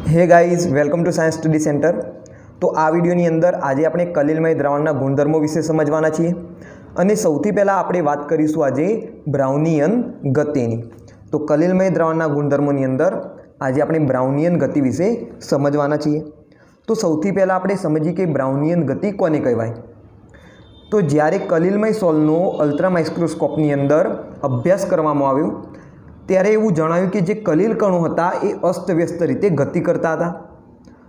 Hey guys welcome to Science Study Centre. तो आ विडियोनी अंदर आज આપણે કલિલમય દ્રાવણના ગુણધર્મો વિશે સમજવાના છીએ અને સૌથી પહેલા આપણે વાત કરીશું આજે બ્રાઉનિયન ગતિની। તો કલિલમય દ્રાવણના ગુણધર્મોની અંદર આજે આપણે બ્રાઉનિયન ગતિ વિશે સમજવાના છીએ। તો સૌથી પહેલા આપણે સમજીએ કે બ્રાઉનિયન ગતિ કોને કહેવાય। તો જ્યારે કલિલમય સોલનો અલ્ટ્રા માઇક્રોસ્કોપની અંદર અભ્યાસ કરવામાં આવ્યો ત્યારે એવું જણાવ્યું કે જે કલિલ કણો હતા એ અસ્તવ્યસ્ત રીતે ગતિ કરતા હતા।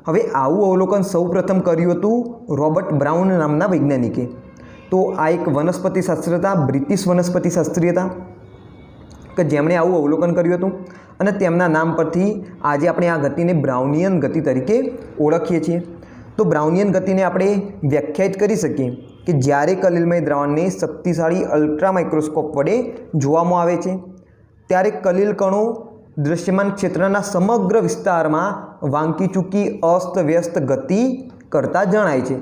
હવે આવું અવલોકન સૌપ્રથમ કર્યું હતું રોબર્ટ બ્રાઉન નામના વૈજ્ઞાનિકે। તો આ એક વનસ્પતિશાસ્ત્રી હતા, બ્રિટિશ વનસ્પતિશાસ્ત્રી હતા કે જેમણે આવું અવલોકન કર્યું હતું અને તેમના નામ પરથી આજે આપણે આ ગતિને બ્રાઉનિયન ગતિ તરીકે ઓળખીએ છીએ। તો બ્રાઉનિયન ગતિને આપણે વ્યાખ્યાયિત કરી શકીએ કે જ્યારે કલિલમય દ્રાવણને શક્તિશાળી અલ્ટ્રા માઇક્રોસ્કોપ વડે જોવામાં આવે છે ત્યારે કલિલ કણો દૃશ્યમાન ક્ષેત્રના સમગ્ર વિસ્તારમાં વાંકી ચૂકી અસ્તવ્યસ્ત ગતિ કરતા જણાય છે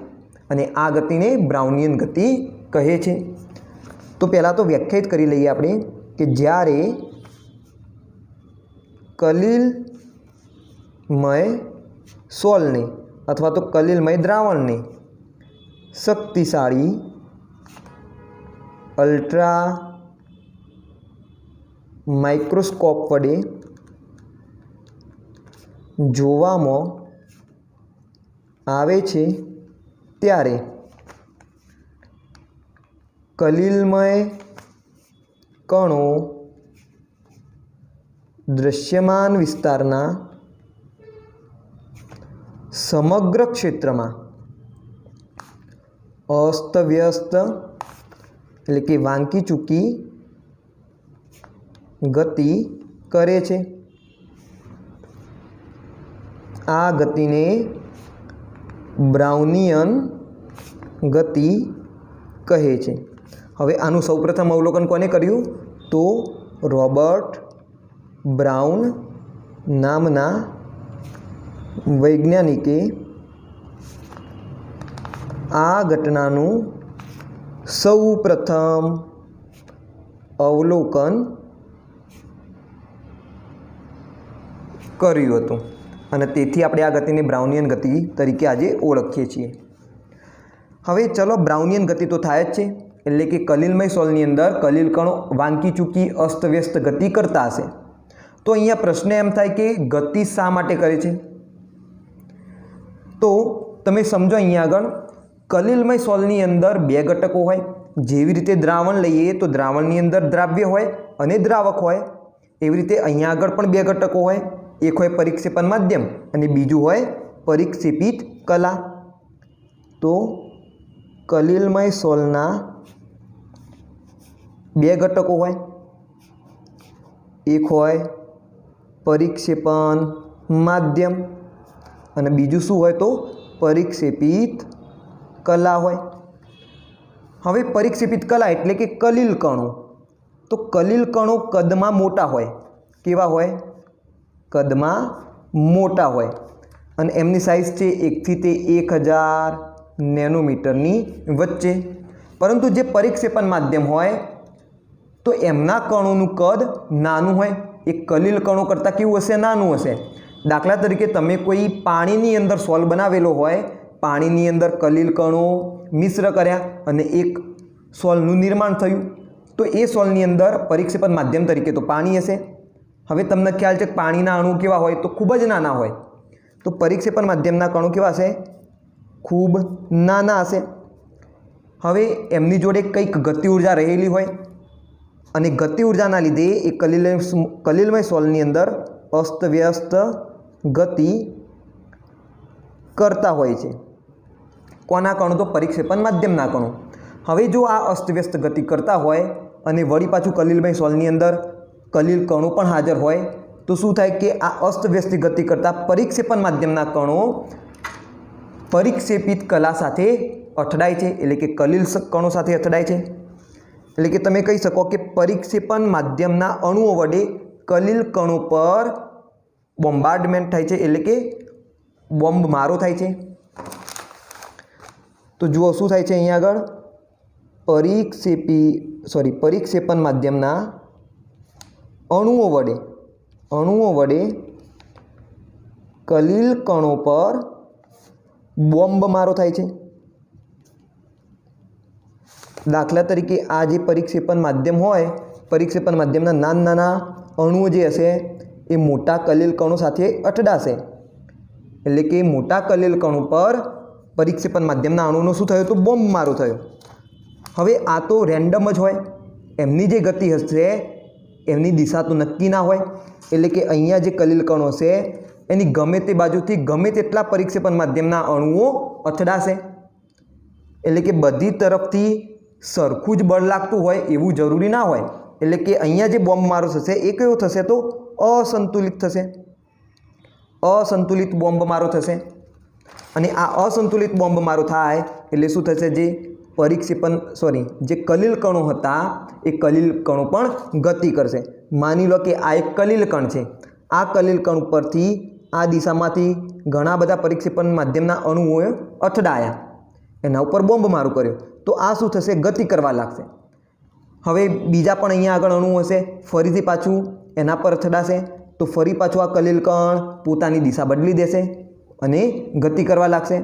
અને આ ગતિને બ્રાઉનિયન ગતિ કહે છે। તો પહેલાં તો વ્યાખ્યાયિત કરી લઈએ આપણે કે જ્યારે કલિલમય સોલને અથવા તો કલિલમય દ્રાવણને શક્તિશાળી અલ્ટ્રા માઇક્રોસ્કોપ વડે જોવામાં આવે છે ત્યારે કલિલમય કણો દૃશ્યમાન વિસ્તારના સમગ્ર ક્ષેત્રમાં અસ્તવ્યસ્ત એટલે કે વાંકી ચૂકી ગતિ કરે છે। આ ગતિને બ્રાઉનિયન ગતિ કહે છે। હવે આનું સૌપ્રથમ અવલોકન કોને કર્યું તો રોબર્ટ બ્રાઉન નામના વૈજ્ઞાનિકે આ ઘટનાનું સૌપ્રથમ અવલોકન કર્યું હતું અને તેથી આપણે આ ગતિને બ્રાઉનિયન ગતિ તરીકે આજે ઓળખીએ છીએ। હવે ચલો બ્રાઉનિયન ગતિ તો થાય જ છે એટલે કે કલિલમય સોલની અંદર કલિલ કણો વાંકી ચૂકી અસ્તવ્યસ્ત ગતિ કરતા હશે। તો અહીંયા પ્રશ્ન એમ થાય કે ગતિ શા માટે કરે છે। તો તમે સમજો અહીંયા આગળ કલિલમય સોલની અંદર બે ઘટકો હોય। જેવી રીતે દ્રાવણ લઈએ તો દ્રાવણની અંદર દ્રાવ્ય હોય અને દ્રાવક હોય, એવી રીતે અહીંયા આગળ પણ બે ઘટકો હોય। એક હોય પરિક્ષેપણ માધ્યમ અને બીજું હોય પરિક્ષેપિત કલા। તો કલિલમય સોલના બે ઘટકો હોય, એક હોય પરિક્ષેપણ માધ્યમ અને બીજું શું હોય તો પરિક્ષેપિત કલા હોય। હવે પરિક્ષેપિત કલા એટલે કે કલિલ કણો। તો કલિલ કણો કદમાં મોટા હોય। કેવા હોય? કદમાં મોટા હોય અને એમની સાઇઝ છે 1 થી તે 1000 નેનોમીટરની વચ્ચે। પરંતુ જે પરિક્ષેપણ માધ્યમ હોય તો એમના કણોનું કદ નાનું હોય। એ કલિલ કણો કરતાં કેવું હશે? નાનું હશે। દાખલા તરીકે તમે કોઈ પાણીની અંદર સોલ બનાવેલો હોય, પાણીની અંદર કલિલ કણો મિશ્ર કર્યા અને એક સોલનું નિર્માણ થયું, તો એ સોલની અંદર પરિક્ષેપણ માધ્યમ તરીકે તો પાણી હશે। હવે તમને ખ્યાલ છે કે પાણીના અણુ કેવા હોય તો ખૂબ જ નાના હોય, તો પરિક્ષેપણ માધ્યમના કણો કેવા હશે? ખૂબ નાના હશે। હવે એમની જોડે કંઈક ગતિ ઉર્જા રહેલી હોય અને ગતિ ઉર્જાના લીધે એ કલિલમય સોલની અંદર અસ્તવ્યસ્ત ગતિ કરતા હોય છે। કોના કણો? તો પરિક્ષેપણ માધ્યમના કણો। હવે જો આ અસ્તવ્યસ્ત ગતિ કરતા હોય અને વળી પાછું કલિલમય સોલની અંદર કલિલ કણો પણ હાજર હોય તો શું થાય કે આ અસ્તવ્યસ્ત ગતિ કરતા પરિક્ષેપણ માધ્યમના કણો પરિક્ષેપિત કલા સાથે અથડાય છે, એટલે કે કલિલ કણો સાથે અથડાય છે। એટલે કે તમે કહી શકો કે પરિક્ષેપણ માધ્યમના અણુઓ વડે કલિલ કણો પર બોમ્બાર્ડમેન્ટ થાય છે, એટલે કે બોમ્બ મારો થાય છે। તો જુઓ શું થાય છે અહીંયા આગળ પરિક્ષેપણ માધ્યમના અણુઓ વડે કલિલ કણો પર બોમ્બ મારો થાય છે। દાખલા તરીકે આ જે પરિક્ષેપણ માધ્યમ હોય, પરિક્ષેપણ માધ્યમના નાના નાના અણુઓ જે હશે એ મોટા કલિલ કણો સાથે અથડાશે, એટલે કે મોટા કલિલ કણો પર પરિક્ષેપણ માધ્યમના અણુનો શું થયો? તો બોમ્બ મારો થયો। હવે આ તો રેન્ડમ જ હોય, એમની જે ગતિ હશે એમની દિશા તો નક્કી ના હોય, એટલે કે અહીંયા જે કલિલ કણો છે એની ગમે તે બાજુથી ગમે તેટલા પરિક્ષેપણ માધ્યમના અણુઓ અથડાશે, એટલે કે બધી તરફથી સરખું જ બળ લાગતું હોય એવું જરૂરી ના હોય। એટલે કે અહીંયા જે બોમ્બ મારો થશે એ કયો થશે? તો અસંતુલિત થશે, અસંતુલિત બોમ્બ મારો થશે। અને આ અસંતુલિત બોમ્બ મારો થાય એટલે શું થશે? જે જે કલિલ કણો હતા એ કલિલ કણો પણ ગતિ કરશે। માની લો કે આ એક કલિલ કણ છે, આ કલિલ કણ પરથી આ દિશામાંથી ઘણા બધા પરિક્ષેપણ માધ્યમના અણુઓએ અથડાયા, એના ઉપર બોમ્બ મારો કર્યો, તો આ શું થશે? ગતિ કરવા લાગશે। હવે બીજા પણ અહીંયા આગળ અણુ હશે, ફરીથી પાછું એના પર અથડાશે, તો ફરી પાછું આ કલિલ કણ પોતાની દિશા બદલી દેશે અને ગતિ કરવા લાગશે।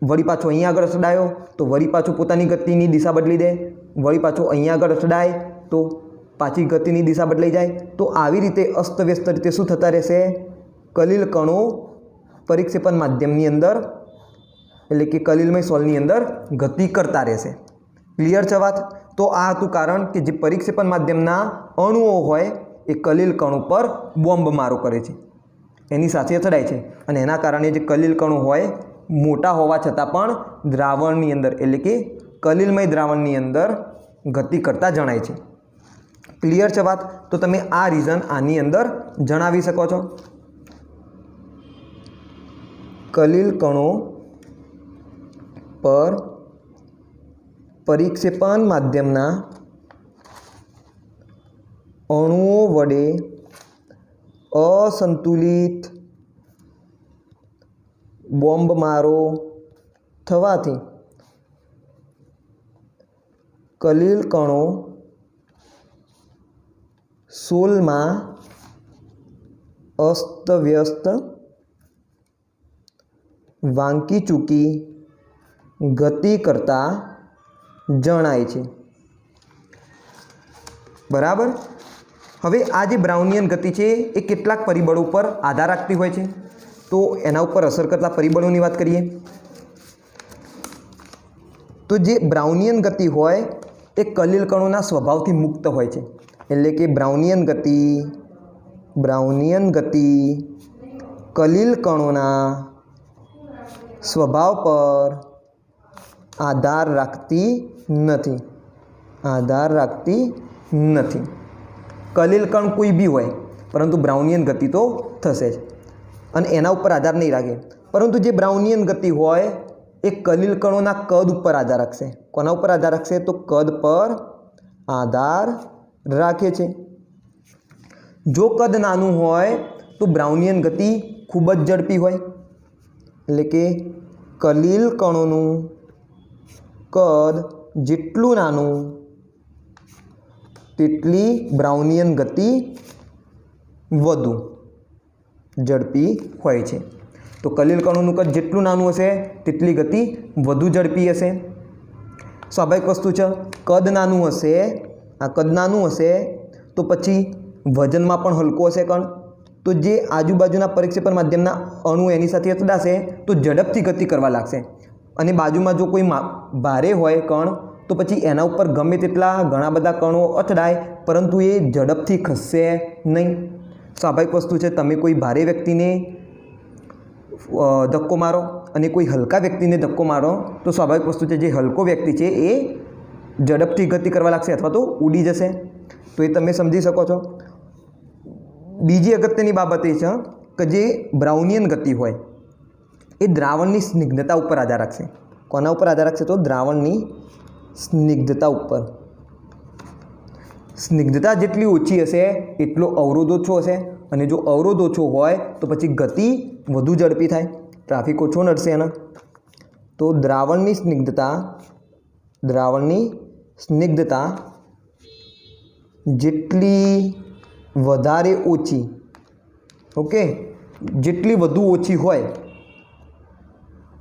વળી પાછો અહીંયા આગળ અથડાયો તો વળી પાછું પોતાની ગતિની દિશા બદલી દે, વળી પાછો અહીંયા આગળ અથડાય તો પાછી ગતિની દિશા બદલાઈ જાય। તો આવી રીતે અસ્તવ્યસ્ત રીતે શું થતા રહેશે? કલિલ કણો પરિક્ષેપણ માધ્યમની અંદર, એટલે કે કલિલમય સોલની અંદર ગતિ કરતા રહેશે। ક્લિયર છે વાત? તો આ હતું કારણ કે જે પરિક્ષેપણ માધ્યમના અણુઓ હોય એ કલિલ કણો પર બોમ્બ મારો કરે છે, એની સાથે અથડાય છે, અને એના કારણે જે કલિલ કણો હોય મોટા હોવા છતાં પણ દ્રાવણની અંદર, એટલે કે કલિલમય દ્રાવણની અંદર ગતિ કરતા જણાય છે। ક્લિયર છે વાત? તો તમે આ રીઝન આની અંદર જણાવી શકો છો। કલિલ કણો પર પરિક્ષેપણ માધ્યમના અણુઓ વડે અસંતુલિત બોમ્બ મારો થવાથી કલિલ કણો સોલમાં અસ્તવ્યસ્ત, વાંકી ચૂકી ગતિ કરતા જણાય છે। બરાબર? હવે આ જે બ્રાઉનિયન ગતિ છે એ કેટલાક પરિબળો પર આધાર રાખતી હોય છે, તો એના ઉપર અસર કરતા પરિબળોની વાત કરીએ તો જે બ્રાઉનિયન ગતિ હોય એ કલિલ કણોના સ્વભાવથી મુક્ત હોય છે, એટલે કે બ્રાઉનિયન ગતિ કલિલ કણોના સ્વભાવ પર આધાર રાખતી નથી। કલિલ કણ કોઈ બી હોય પરંતુ બ્રાઉનિયન ગતિ તો થશે જ, અને એના ઉપર આધાર નહીં રાખે। પરંતુ જે બ્રાઉનિયન ગતિ હોય એ કલિલ કણોના કદ ઉપર આધાર રાખશે। કોના ઉપર આધાર રાખશે? તો કદ પર આધાર રાખે છે। જો કદ નાનું હોય તો બ્રાઉનિયન ગતિ ખૂબ જ ઝડપી હોય, એટલે કે કલિલ કણોનું કદ જેટલું નાનું તેટલી બ્રાઉનિયન ગતિ વધુ ઝડપી હોય છે। તો કલિલ કણોનું કદ જેટલું નાનું હશે તેટલી ગતિ વધુ ઝડપી હશે। સ્વાભાવિક વસ્તુ છે, કદ નાનું હશે, આ કદ નાનું હશે તો પછી વજનમાં પણ હલકો હશે કણ, તો જે આજુબાજુના પરિક્ષેપણ માધ્યમના અણુ એની સાથે અથડાશે તો ઝડપથી ગતિ કરવા લાગશે, અને બાજુમાં જો કોઈ ભારે હોય કણ તો પછી એના ઉપર ગમે તેટલા ઘણા બધા કણો અથડાય પરંતુ એ ઝડપથી ખસશે નહીં। સ્વાભાવિક વસ્તુ છે, તમે કોઈ ભારે વ્યક્તિને ધક્કો મારો અને કોઈ હલકા વ્યક્તિને ધક્કો મારો તો સ્વાભાવિક વસ્તુ છે જે હલકો વ્યક્તિ છે એ ઝડપથી ગતિ કરવા લાગશે અથવા તો ઉડી જશે। તો એ તમે સમજી શકો છો। બીજી અગત્યની બાબત એ છે કે જે બ્રાઉનિયન ગતિ હોય એ દ્રાવણની સ્નિગ્ધતા ઉપર આધાર રાખશે। કોના ઉપર આધાર રાખશે? તો દ્રાવણની સ્નિગ્ધતા ઉપર। સ્નિગ્ધતા જેટલી ઓછી હશે એટલો અવરોધ ઓછો હશે, અને જો અવરોધ ઓછો હોય તો પછી ગતિ વધુ ઝડપી થાય, ટ્રાફિક ઓછો નડશે એના। તો દ્રાવણની સ્નિગ્ધતા જેટલી વધારે ઓછી, ઓકે, જેટલી વધુ ઓછી હોય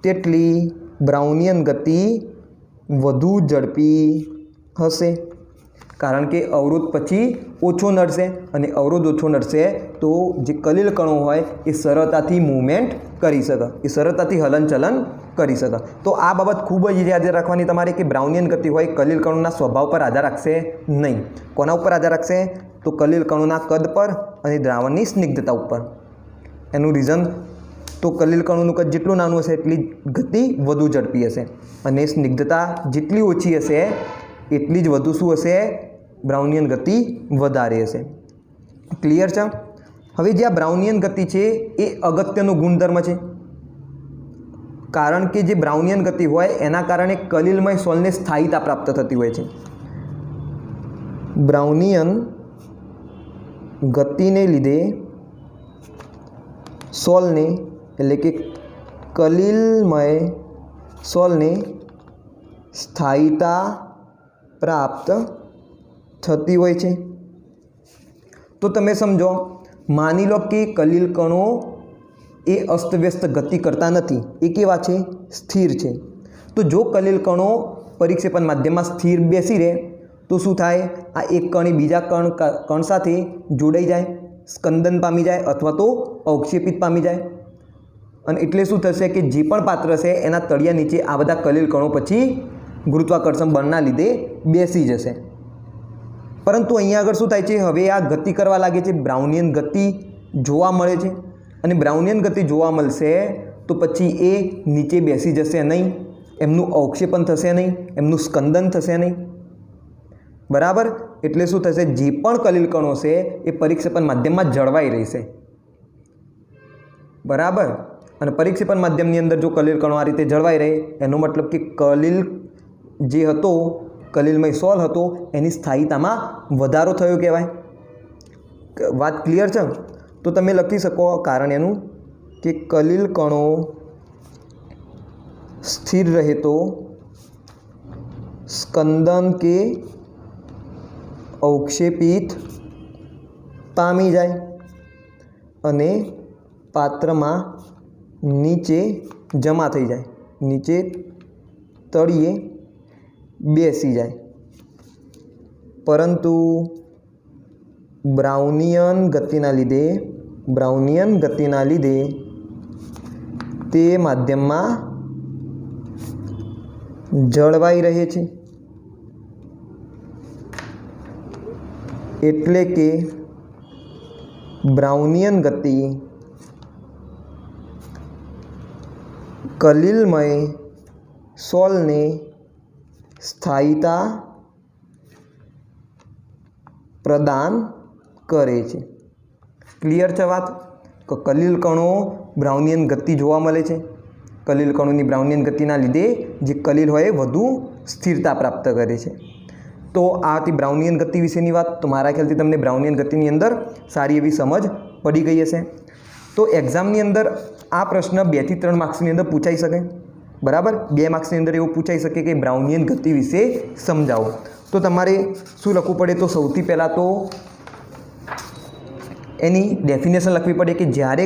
તેટલી બ્રાઉનિયન ગતિ વધુ ઝડપી હશે, કારણ કે અવરોધ પછી ઓછો નડશે અને અવરોધ ઓછો નડશે તો જે કલીલ કણો હોય એ સરળતાથી મૂવમેન્ટ કરી શકે, એ સરળતાથી હલનચલન કરી શકે. તો આ બાબત ખૂબ જ યાદ રાખવાની તમારે કે બ્રાઉનિયન ગતિ હોય કલીલ કણોના સ્વભાવ પર આધાર રાખશે નહીં. કોના ઉપર આધાર રાખશે? તો કલીલ કણોના કદ પર અને દ્રાવણની સ્નિગ્ધતા ઉપર. એનું રીઝન તો કલીલ કણોનું કદ જેટલું નાનું હશે એટલી ગતિ વધુ ઝડપી હશે અને સ્નિગ્ધતા જેટલી ઓછી હશે એટલી જ વધુ શું હશે? બ્રાઉનિયન ગતિ વધારે હશે. ક્લિયર છે? હવે જે આ બ્રાઉનિયન ગતિ છે એ અગત્યનો ગુણધર્મ છે, કારણ કે જે બ્રાઉનિયન ગતિ હોય એના કારણે કલીલમય સોલને સ્થાયીતા પ્રાપ્ત થતી હોય છે. બ્રાઉનિયન ગતિને લીધે સોલને એટલે કે કલીલમય સોલને સ્થાયીતા પ્રાપ્ત થતી હોય છે. તો તમે સમજો, માની લો કે કલીલ કણો એ અસ્તવ્યસ્ત ગતિ કરતા નથી, એ કેવા છે? સ્થિર છે. તો જો કલીલ કણો પરિક્ષેપણ માધ્યમમાં સ્થિર બેસી રહે તો શું થાય? આ એક કણ બીજા કણ સાથે જોડાઈ જાય, સ્કંદન પામી જાય અથવા તો અવક્ષેપિત પામી જાય, અને એટલે શું થશે કે જે પણ પાત્ર છે એના તળિયા નીચે આ બધા કલીલ કણો પછી ગુરુત્વાકર્ષણ બળના લીધે બેસી જશે. પરંતુ અહીંયા આગળ શું થાય છે? હવે આ ગતિ કરવા લાગે છે, બ્રાઉનિયન ગતિ જોવા મળે છે, અને બ્રાઉનિયન ગતિ જોવા મળશે તો પછી એ નીચે બેસી જશે નહીં, એમનું અવક્ષેપણ થશે નહીં, એમનું સ્કંદન થશે નહીં. બરાબર? એટલે શું થશે? જે પણ કલીલ કણો છે એ પરિક્ષેપણ માધ્યમમાં જળવાઈ રહેશે. બરાબર? અને પરિક્ષેપણ માધ્યમની અંદર જો કલીલ કણો આ રીતે જળવાઈ રહે એનો મતલબ કે કલીલ જે હતો, કલીલમય સોલ હતો, એની સ્થાયીતામાં વધારો થયો કહેવાય. વાત ક્લિયર છે? તો તમે લખી શકો કારણ એનું કે કલીલ કણો સ્થિર રહે તો સ્કંદન કે અવક્ષેપિત પામી જાય અને પાત્રમાં નીચે જમા થઈ જાય, નીચે તળિયે બેસી જાય. પરંતુ બ્રાઉનિયન ગતિના લીધે તે માધ્યમમાં જળવાઈ રહે છે, એટલે કે બ્રાઉનિયન ગતિ કલીલમય સોલને સ્થાયીતા પ્રદાન કરે છે. ક્લિયર છે વાત? તો કલીલ કણો બ્રાઉનિયન ગતિ જોવા મળે છે, કલીલ કણોની બ્રાઉનિયન ગતિના લીધે જે કલીલ હોય વધુ સ્થિરતા પ્રાપ્ત કરે છે. તો આ હતી બ્રાઉનિયન ગતિ વિશેની વાત. તો મારા ખ્યાલથી તમને બ્રાઉનિયન ગતિની અંદર સારી એવી સમજ પડી ગઈ હશે. તો એક્ઝામની અંદર આ પ્રશ્ન 2 થી 3 માર્ક્સની અંદર પૂછાઈ શકે. બરાબર? 2 માર્ક્સની અંદર એવું પૂછાઈ શકે કે બ્રાઉનિયન ગતિ વિશે સમજાવો. તો તમારે શું લખવું પડે? તો સૌથી પહેલાં તો એની ડેફિનેશન લખવી પડે કે જ્યારે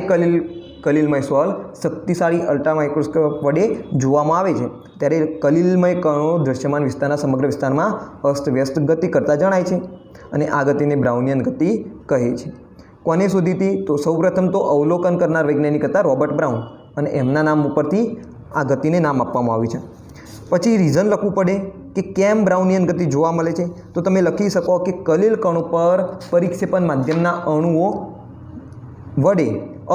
કલીલમય સોલ શક્તિશાળી અલ્ટ્રા માઇક્રોસ્કોપ વડે જોવામાં આવે છે ત્યારે કલીલમય કણો દૃશ્યમાન વિસ્તારના સમગ્ર વિસ્તારમાં અસ્તવ્યસ્ત ગતિ કરતા જણાય છે, અને આ ગતિને બ્રાઉનિયન ગતિ કહે છે. કોને શોધી હતી? તો સૌપ્રથમ તો અવલોકન કરનાર વૈજ્ઞાનિક હતા રોબર્ટ બ્રાઉન, અને એમના નામ ઉપરથી આ ગતિને નામ આપવામાં આવ્યું છે. પછી રીઝન લખવું પડે કે કેમ બ્રાઉનિયન ગતિ જોવા મળે છે. તો તમે લખી શકો કે કલીલ કણો પર પરિક્ષેપણ માધ્યમના અણુઓ વડે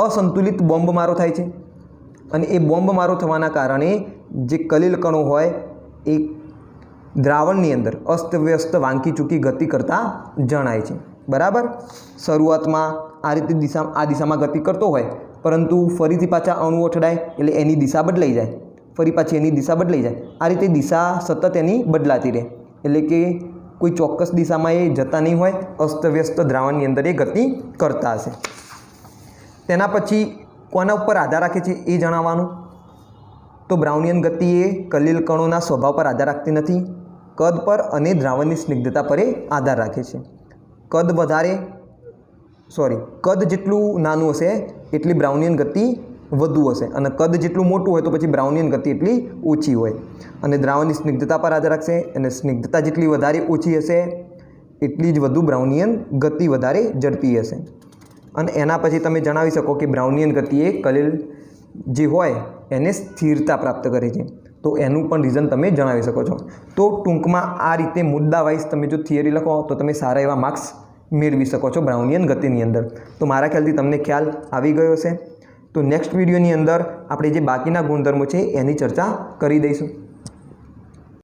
અસંતુલિત બોમ્બમારો થાય છે, અને એ બોમ્બમારો થવાના કારણે જે કલીલ કણો હોય એ દ્રાવણની અંદર અસ્તવ્યસ્ત વાંકી ચૂકી ગતિ કરતા જણાય છે. બરાબર? શરૂઆતમાં આ રીતે આ દિશામાં ગતિ કરતો હોય, પરંતુ ફરીથી પાછા અણુઓ અથડાય એટલે એની દિશા બદલાઈ જાય, ફરી પાછી એની દિશા બદલાઈ જાય. આ રીતે દિશા સતત એની બદલાતી રહે, એટલે કે કોઈ ચોક્કસ દિશામાં એ જતા નહીં હોય, અસ્તવ્યસ્ત દ્રાવણની અંદર એ ગતિ કરતા હશે. તેના પછી કોના ઉપર આધાર રાખે છે એ જણાવવાનું. તો બ્રાઉનિયન ગતિ એ કલીલ કણોના સ્વભાવ પર આધાર રાખતી નથી, કદ પર અને દ્રાવણની સ્નિગ્ધતા પર આધાર રાખે છે. કદ વધારે કદ જેટલું નાનું હશે એટલી બ્રાઉનિયન ગતિ વધુ હશે અને કદ જેટલું મોટું હોય તો પછી બ્રાઉનિયન ગતિ એટલી ઓછી હોય. અને દ્રાવણની સ્નિગ્ધતા પર આધાર રાખશે, અને સ્નિગ્ધતા જેટલી વધારે ઓછી હશે એટલી જ વધુ બ્રાઉનિયન ગતિ વધારે ઝડપી હશે. અને એના પછી તમે જણાવી શકો કે બ્રાઉનિયન ગતિ એ કલિલ જે હોય એને સ્થિરતા પ્રાપ્ત કરે છે. તો એનું પણ રીઝન તમે જણાવી શકો છો. તો ટૂંકમાં આ રીતે મુદ્દા વાઇઝ તમે જો થિયરી લખો તો તમે સારા એવા માર્ક્સ મેળવી શકો છો બ્રાઉનિયન ગતિની અંદર. તો મારા ખ્યાલથી તમને ખ્યાલ આવી ગયો હશે. તો નેક્સ્ટ વિડીયોની અંદર આપણે જે બાકીના ગુણધર્મો છે એની ચર્ચા કરી દઈશું.